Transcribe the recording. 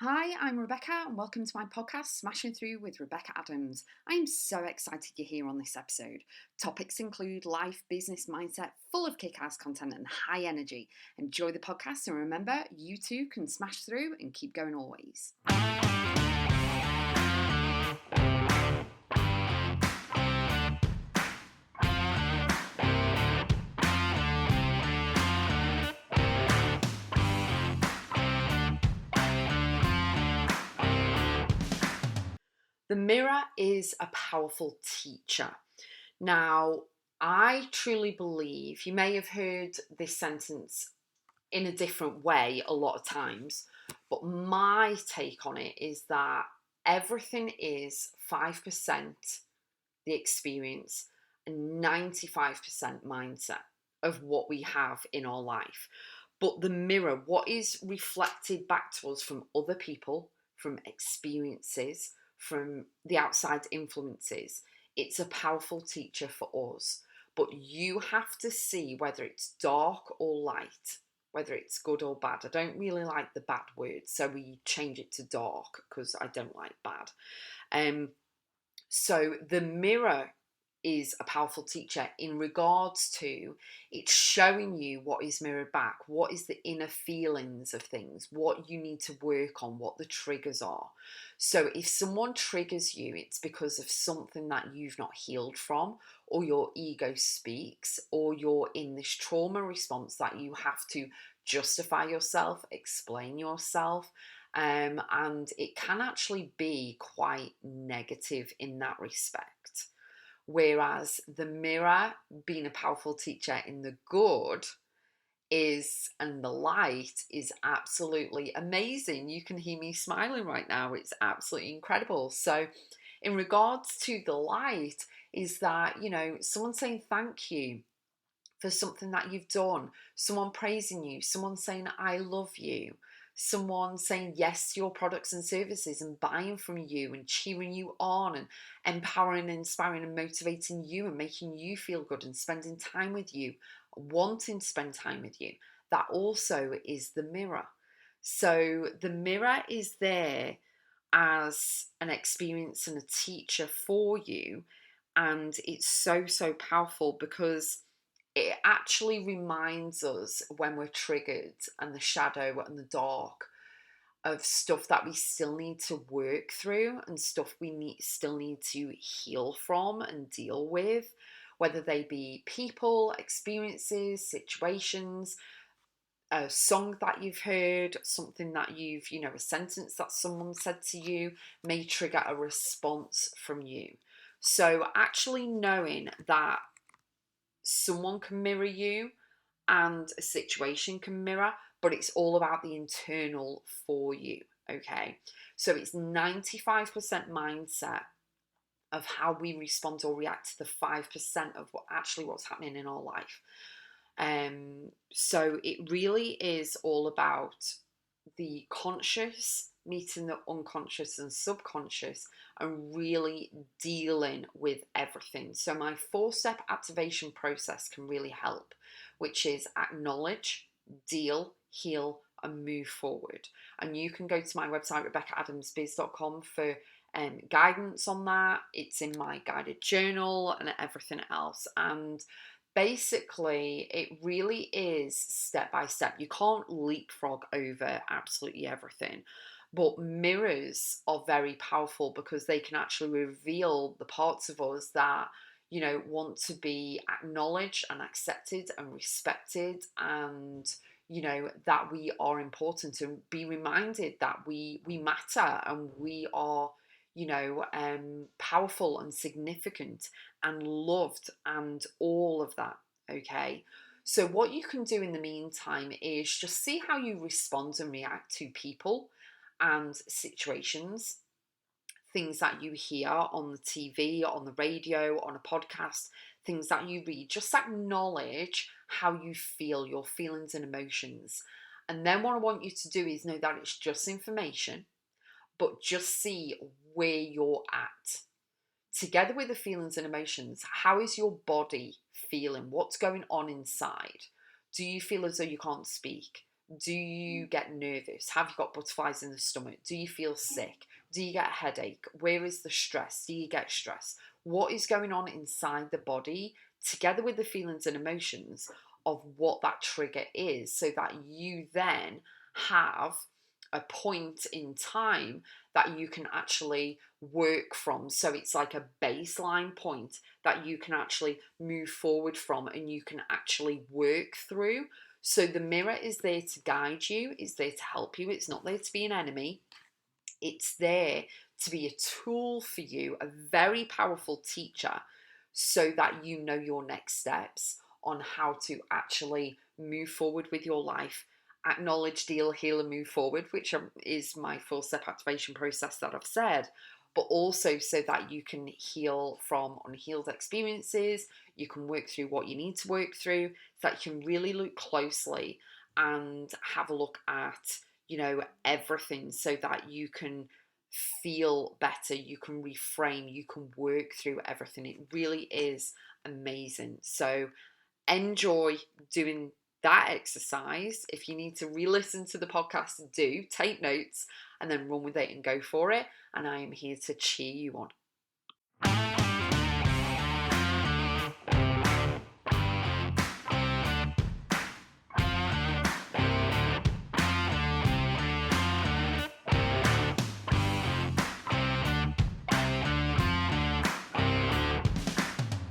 Hi, I'm Rebecca, and welcome to my podcast, Smashing Through with Rebecca.x. I am so excited you're here on this episode. Topics include life, business, mindset, full of kick-ass content and high energy. Enjoy the podcast, and remember, you too can smash through and keep going always. The mirror is a powerful teacher. Now, I truly believe you may have heard this sentence in a different way a lot of times, but my take on it is that everything is 5% the experience and 95% mindset of what we have in our life. But the mirror, what is reflected back to us from other people, from experiences, from the outside influences, it's a powerful teacher for us. But you have to see whether it's dark or light, whether it's good or bad. I don't really like the bad word, so we change it to dark because I don't like bad. So the mirror is a powerful teacher in regards to it's showing you what is mirrored back, what is the inner feelings of things, what you need to work on, what the triggers are. So if someone triggers you, it's because of something that you've not healed from, or your ego speaks, or you're in this trauma response that you have to justify yourself, explain yourself. And it can actually be quite negative in that respect. Whereas the mirror, being a powerful teacher in the good, is, and the light is absolutely amazing. You can hear me smiling right now. It's absolutely incredible. So, in regards to the light, is that, someone saying thank you for something that you've done, someone praising you, someone saying, I love you, someone saying yes to your products and services and buying from you and cheering you on and empowering, inspiring, and motivating you and making you feel good and spending time with you, wanting to spend time with you. That also is the mirror. So the mirror is there as an experience and a teacher for you. And it's so, so powerful because it actually reminds us when we're triggered and the shadow and the dark of stuff that we still need to work through and stuff we still need to heal from and deal with, whether they be people, experiences, situations, a song that you've heard, something that a sentence that someone said to you may trigger a response from you. So actually knowing that someone can mirror you and a situation can mirror, but it's all about the internal for you. Okay, so it's 95% mindset of how we respond or react to the 5% of what's happening in our life. So it really is all about the conscious meeting the unconscious and subconscious and really dealing with everything. So my 4-step activation process can really help, which is acknowledge, deal, heal, and move forward. And you can go to my website, Rebecca.x for guidance on that. It's in my guided journal and everything else. And basically, it really is step by step. You can't leapfrog over absolutely everything. But mirrors are very powerful because they can actually reveal the parts of us that, want to be acknowledged and accepted and respected, and, that we are important, and be reminded that we matter and we are, powerful and significant and loved and all of that. Okay. So what you can do in the meantime is just see how you respond and react to people and situations, things that you hear on the TV, on the radio, on a podcast, things that you read. Just acknowledge how you feel, your feelings and emotions. And then what I want you to do is know that it's just information, but just see where you're at. Together with the feelings and emotions, how is your body feeling? What's going on inside? Do you feel as though you can't speak? Do you get nervous? Have you got butterflies in the stomach? Do you feel sick? Do you get a headache? Where is the stress? Do you get stress? What is going on inside the body, together with the feelings and emotions of what that trigger is, so that you then have a point in time that you can actually work from. So it's like a baseline point that you can actually move forward from and you can actually work through. So the mirror is there to guide you, it's there to help you, it's not there to be an enemy. It's there to be a tool for you, a very powerful teacher, so that you know your next steps on how to actually move forward with your life. Acknowledge, deal, heal, and move forward, which is my 4-step activation process that I've said, but also so that you can heal from unhealed experiences. You can work through what you need to work through, so that you can really look closely and have a look at, everything, so that you can feel better, you can reframe, you can work through everything. It really is amazing. So enjoy doing that exercise. If you need to re-listen to the podcast, do take notes and then run with it and go for it. And I am here to cheer you on.